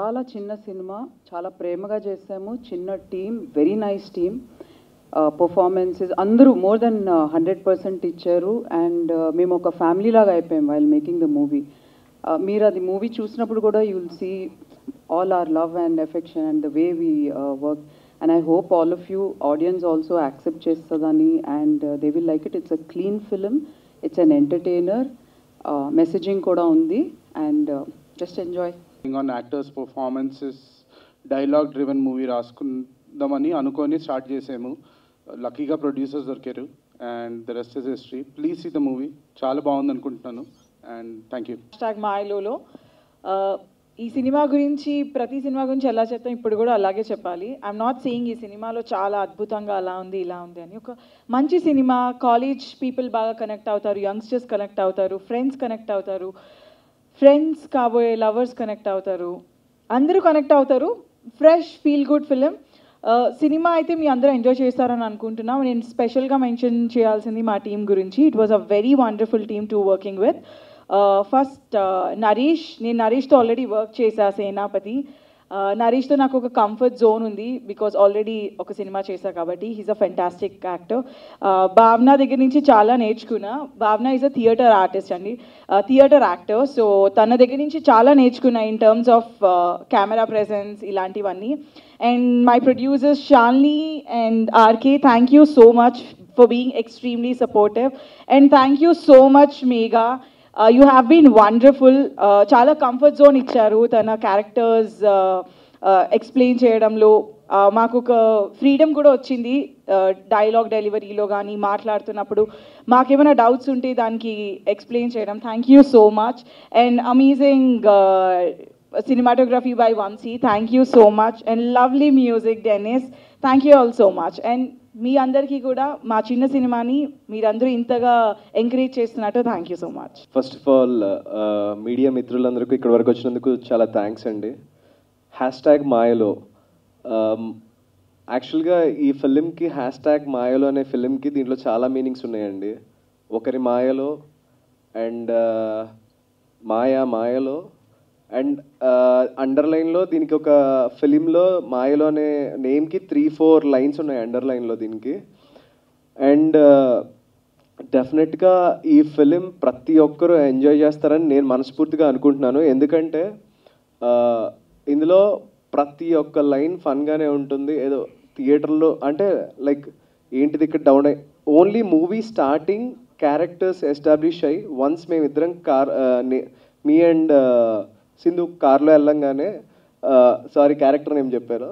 చాలా చిన్న సినిమా, చాలా ప్రేమగా చేసాము. చిన్న team, very nice team. Performances అందరూ మోర్ దెన్ 100% ఇచ్చారు. అండ్ మేము ఒక ఫ్యామిలీ లాగా అయిపోయాం వైల్ మేకింగ్ ద మూవీ. మీరు అది మూవీ చూసినప్పుడు కూడా you will see all our love and affection and the way we work, and I hope all of you audience also accept chestadani and they will like it. It's a clean film, it's an entertainer, messaging kuda undi, and just enjoy. On actors performances, dialogue driven movie రాసుకుందామని అనుకొని start చేసాము. లక్కీగా producers దొరికారు and the rest is history. Please see the movie. చాలా బాగుంది అనుకుంటున్నాను and thank you. #myLolo. ఈ సినిమా గురించి, ప్రతి సినిమా గురించి ఎలా చెప్తాం ఇప్పుడు కూడా అలాగే చెప్పాలి. ఐఎమ్ నాట్ సేయింగ్ ఈ సినిమాలో చాలా అద్భుతంగా అలా ఉంది ఇలా ఉంది అని. ఒక మంచి సినిమా, కాలేజ్ పీపుల్ బాగా కనెక్ట్ అవుతారు, యంగ్స్టర్స్ కనెక్ట్ అవుతారు, ఫ్రెండ్స్ కనెక్ట్ అవుతారు, ఫ్రెండ్స్ కాబోయే లవర్స్ కనెక్ట్ అవుతారు, అందరూ కనెక్ట్ అవుతారు. Fresh feel good film. Cinema అయితే మీ అందరూ ఎంజాయ్ చేస్తారని అనుకుంటున్నాం. నేను స్పెషల్గా మెన్షన్ చేయాల్సింది మా టీం గురించి. It was a very wonderful team to working with. First Naresh, నేను నరీష్తో ఆల్రెడీ వర్క్ చేశా సేనాపతి. నరీష్తో నాకు ఒక కంఫర్ట్ జోన్ ఉంది బికాజ్ ఆల్రెడీ ఒక సినిమా చేశా కాబట్టి. He's a fantastic actor. Bhavana దగ్గర నుంచి చాలా నేర్చుకున్నా. Bhavana is a theatre artist అండి, థియేటర్ యాక్టర్. సో తన దగ్గర నుంచి చాలా నేర్చుకున్నా in terms of camera presence ఇలాంటివన్నీ. And my producers Shalini and RK, thank you so much for being extremely supportive. And thank you so much Megha, you have been wonderful. చాలా comfort zone ఇచ్చారు తన characters explain చేయడంలో. మాకు ఒక ఫ్రీడమ్ కూడా వచ్చింది dialogue డెలివరీలో కానీ మాట్లాడుతున్నప్పుడు మాకేమైనా డౌట్స్ ఉంటే దానికి ఎక్స్ప్లెయిన్ చేయడం. Thank you so much. And amazing cinematography by Vansi, thank you so much. And lovely music Dennis, thank you all so much. And మీ అందరికీ కూడా మా చిన్న సినిమాని మీరందరూ ఇంతగా ఎంకరేజ్ చేస్తున్నట్టు thank you so much. First of all media మిత్రులందరికీ ఇక్కడ వరకు వచ్చినందుకు చాలా థ్యాంక్స్ అండి. #మాయలో, యాక్చువల్గా ఈ ఫిలింకి #మాయలో అనే ఫిలింకి దీంట్లో చాలా మీనింగ్స్ ఉన్నాయండి. ఒకరి మాయలో అండ్ మాయలో అండ్ అండర్లైన్లో దీనికి ఒక ఫిలింలో మాయలో అనే నేమ్కి 3-4 లైన్స్ ఉన్నాయి అండర్లైన్లో దీనికి. అండ్ డెఫినెట్గా ఈ ఫిలిం ప్రతి ఒక్కరూ ఎంజాయ్ చేస్తారని నేను మనస్ఫూర్తిగా అనుకుంటున్నాను. ఎందుకంటే ఇందులో ప్రతి ఒక్క లైన్ ఫన్గానే ఉంటుంది. ఏదో థియేటర్లో అంటే లైక్ ఏంటిది ఇక్కడ డౌన్ అయ్యి only movie starting characters establish అయ్యి వన్స్ మేమిద్దరం మీ అండ్ సింధు కార్లో వెళ్ళంగానే, సారీ క్యారెక్టర్ నేమ్ చెప్పారు,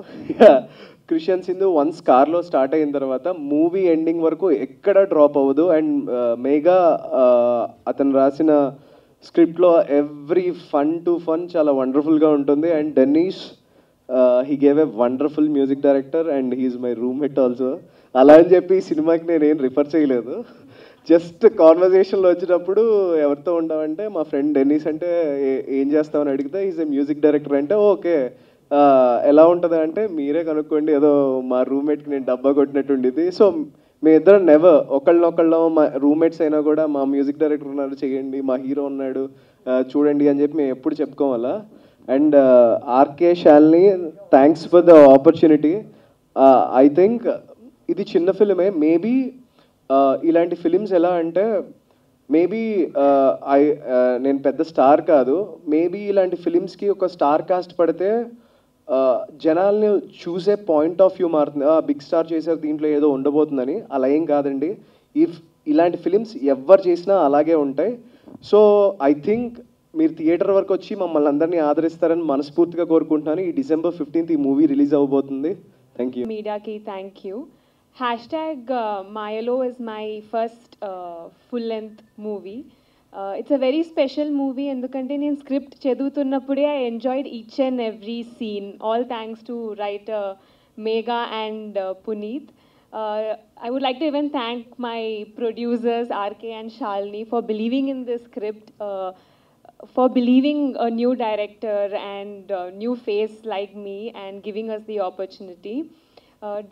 క్రిషన్ సింధు వన్స్ కార్లో స్టార్ట్ అయిన తర్వాత మూవీ ఎండింగ్ వరకు ఎక్కడ డ్రాప్ అవ్వదు. అండ్ మేఘా అతను రాసిన స్క్రిప్ట్లో ఎవ్రీ ఫన్ చాలా వండర్ఫుల్గా ఉంటుంది. And Denish, he gave a wonderful music director and he's my roommate also. అలా అని చెప్పి ఈ సినిమాకి నేనేం రిఫర్ చేయలేదు. జస్ట్ కాన్వర్జేషన్లో వచ్చినప్పుడు ఎవరితో ఉండమంటే మా ఫ్రెండ్ డెన్నీస్ అంటే ఏం చేస్తామని అడిగితే ఈజ్ ఏ మ్యూజిక్ డైరెక్టర్ అంటే ఓకే ఎలా ఉంటుంది అంటే మీరే కనుక్కోండి, ఏదో మా రూమ్మేట్కి నేను డబ్బా కొట్టినట్టు ఉండేది. సో మేమిద్దరం నెవర్ ఒకళ్ళనొకళ్ళం మా రూమ్మేట్స్ అయినా కూడా మా మ్యూజిక్ డైరెక్టర్ ఉన్నాడు చేయండి, మా హీరో ఉన్నాడు చూడండి అని చెప్పి మేము ఎప్పుడు చెప్పుకోవాలా. And RK Shalini, thanks for the opportunity. I think ఇది చిన్న ఫిలిమే. మేబీ ఇలాంటి ఫిలిమ్స్ ఎలా అంటే మేబీ నేను పెద్ద స్టార్ కాదు, మేబీ ఇలాంటి ఫిలిమ్స్కి ఒక స్టార్ కాస్ట్ పడితే జనాల్ని చూసే పాయింట్ ఆఫ్ వ్యూ మారుతుంది. బిగ్ స్టార్ చేశారు దీంట్లో ఏదో ఉండబోతుందని. అలా ఏం కాదండి. ఇలాంటి ఫిలిమ్స్ ఎవరు చేసినా అలాగే ఉంటాయి. సో ఐ థింక్ మీరు థియేటర్ వరకు వచ్చి మమ్మల్ని అందరినీ ఆదరిస్తారని మనస్ఫూర్తిగా కోరుకుంటున్నాను. ఈ December 15th ఈ మూవీ రిలీజ్ అవ్వబోతుంది. Thank you. మీడియాకి thank you. #Mayalo is my first full-length movie. It's a very special movie ఎందుకంటే నేను script చదువుతున్నప్పుడే I enjoyed each and every scene. All thanks to writer Megha and Puneet. I would like to even thank my producers RK and Shalini for believing in this script, for believing a new director and new face like me and giving us the opportunity.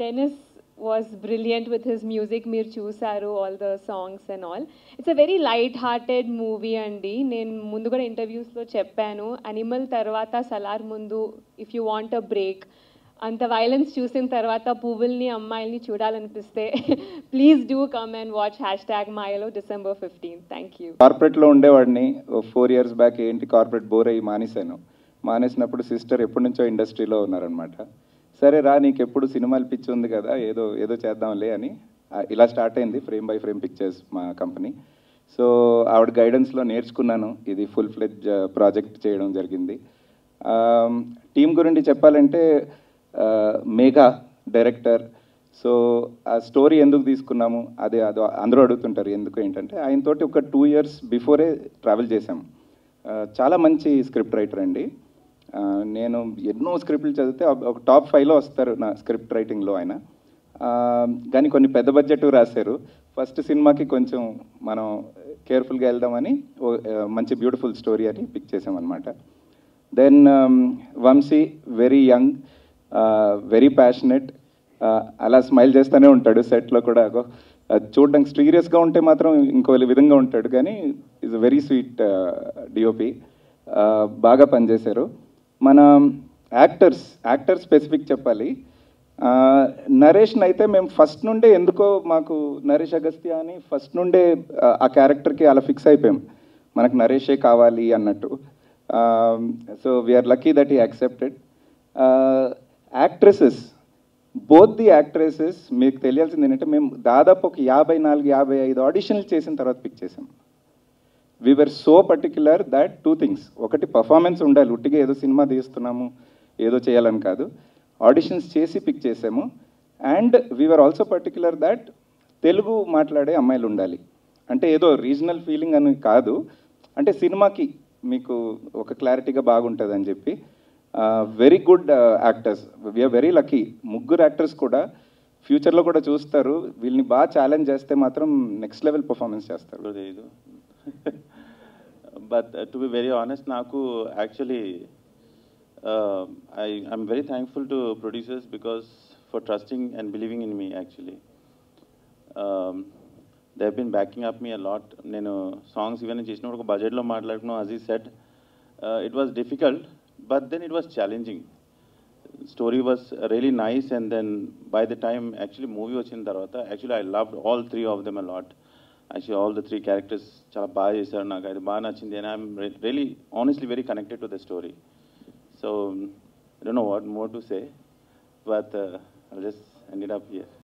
Dennis, was brilliant with his music. Meer chusaru all the songs and all. It's a very light-hearted movie andi. Nen mundu kuda interviews lo cheppanu. Animal tarvata Salar mundu, if you want a break, అంత violence చూసిన తర్వాత పువ్వుల్ని అమ్మాయిల్ని చూడాలనిపిస్తే please do come and watch #Mayalo December 15th. Thank you. కార్పొరేట్లో ఉండేవాడిని 4 years back. ఏంటి corporate bore అయ్యి మానేసినప్పుడు సిస్టర్ ఎప్పటి నుంచో ఇండస్ట్రీలో ఉన్నారనమాట. సరే రా, నీకు ఎప్పుడు సినిమాలు పిచ్చి ఉంది కదా, ఏదో చేద్దాంలే అని ఇలా స్టార్ట్ అయింది ఫ్రేమ్ బై ఫ్రేమ్ పిక్చర్స్ మా కంపెనీ. సో ఆవిడ గైడెన్స్లో నేర్చుకున్నాను, ఇది ఫుల్ ఫ్లెడ్జ్ ప్రాజెక్ట్ చేయడం జరిగింది. టీం గురించి చెప్పాలంటే మేఘా డైరెక్టర్. సో ఆ స్టోరీ ఎందుకు తీసుకున్నాము అదే అందరూ అడుగుతుంటారు ఎందుకు ఏంటంటే, ఆయనతోటి ఒక 2 years బిఫోరే ట్రావెల్ చేశాం. చాలా మంచి స్క్రిప్ట్ రైటర్ అండి. నేను ఎన్నో స్క్రిప్ట్లు చదివితే ఒక టాప్ 5లో వస్తారు నా స్క్రిప్ట్ రైటింగ్లో ఆయన. కానీ కొన్ని పెద్ద బడ్జెట్ రాశారు. ఫస్ట్ సినిమాకి కొంచెం మనం కేర్ఫుల్గా వెళ్దామని మంచి బ్యూటిఫుల్ స్టోరీ అని పిక్ చేసామన్నమాట. Then Vamsi, very young, very passionate, అలా స్మైల్ చేస్తూనే ఉంటాడు సెట్లో కూడా. చూడడానికి సీరియస్గా ఉంటే మాత్రం ఇంకో విధంగా ఉంటాడు, కానీ is a very sweet DOP. బాగా పనిచేశారు. మన యాక్టర్ స్పెసిఫిక్ చెప్పాలి. నరేష్ని అయితే మేము ఫస్ట్ నుండే ఎందుకో మాకు నరేష్ అగస్త్య అని ఫస్ట్ నుండే ఆ క్యారెక్టర్కి అలా ఫిక్స్ అయిపోయాం, మనకు నరేషే కావాలి అన్నట్టు. So we are lucky that he accepted. Actresses, both the actresses మీకు తెలియాల్సింది ఏంటంటే, మేము దాదాపు ఒక 54-55 ఆడిషన్లు చేసిన తర్వాత పిక్ చేసాం. We were so particular that 2 things. ఒకటి పర్ఫార్మెన్స్ ఉండాలి, ఉట్టిగా ఏదో సినిమా తీస్తున్నాము ఏదో చేయాలని కాదు, ఆడిషన్స్ చేసి పిక్ చేసాము. And we were also particular that Telugu మాట్లాడే అమ్మాయిలు ఉండాలి. అంటే ఏదో రీజనల్ ఫీలింగ్ అని కాదు, అంటే సినిమాకి మీకు ఒక క్లారిటీగా బాగుంటుంది అని చెప్పి. Very good actors, we are very lucky. 3 actors కూడా ఫ్యూచర్లో కూడా చూస్తారు, వీళ్ళని బాగా ఛాలెంజ్ చేస్తే మాత్రం నెక్స్ట్ లెవెల్ పర్ఫార్మెన్స్ చేస్తారు. But to be very honest, Naku, actually, I'm very thankful to producers because for trusting and believing in me, actually. They've been backing up me a lot. Nenu songs even chesina oka budget lo maatladukunnam, as he said, it was difficult, but then it was challenging. Story was really nice, and then by the time actually movie vachin tarvata, actually I loved all 3 of them a lot. Actually all the 3 characters చాలా బాగా చేశారు, నాకు అది బాగా నచ్చింది. and I'm really honestly very connected to the story. So I don't know what more to say, but I'll just end it up here.